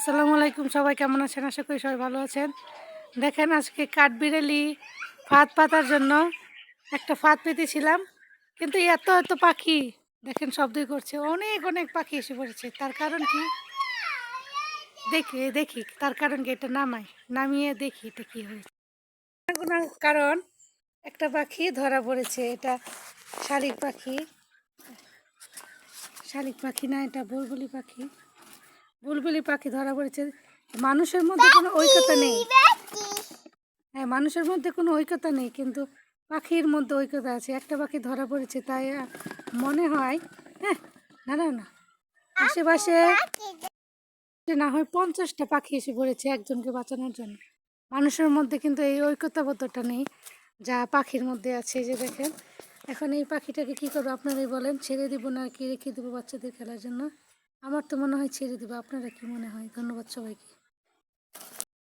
আসসালামু আলাইকুম, সবাই কেমন আছেন? আশা করি সবাই ভালো আছেন। দেখেন আজকে কাঠবিড়ালি ফাঁদ পাতার জন্য একটা ফাঁদ পেতেছিলাম, কিন্তু এত এত পাখি দেখেন শব্দই করছে, অনেক অনেক পাখি এসে পড়েছে। তার কারণ কি দেখি দেখি তার কারণ কি, এটা নামিয়ে দেখি এটা কি হয়েছে। কোনো কারণ একটা পাখি ধরা পড়েছে, এটা শালিক পাখি। শালিক পাখি না, এটা বুলবুলি পাখি। বুলবুলি পাখি ধরা পড়েছে। মানুষের মধ্যে কোনো ঐক্যতা নেই। হ্যাঁ, মানুষের মধ্যে কোনো ঐক্যতা নেই, কিন্তু পাখির মধ্যে ঐক্যতা আছে। একটা পাখি ধরা পড়েছে, তাই মনে হয় হ্যাঁ না আশেপাশে না হয় 50টা পাখি এসে পড়েছে একজনকে বাঁচানোর জন্য। মানুষের মধ্যে কিন্তু এই ঐক্যতাবদ্ধতা নেই যা পাখির মধ্যে আছে। এই যে দেখেন, এখন এই পাখিটাকে কী করবো আপনারাই বলেন? ছেড়ে দিব না কি রেখে দেবো বাচ্চাদের খেলার জন্য? আমার তো মনে হয় ছেড়ে দেবো। আপনারা কি মনে হয়? ধন্যবাদ সবাইকে।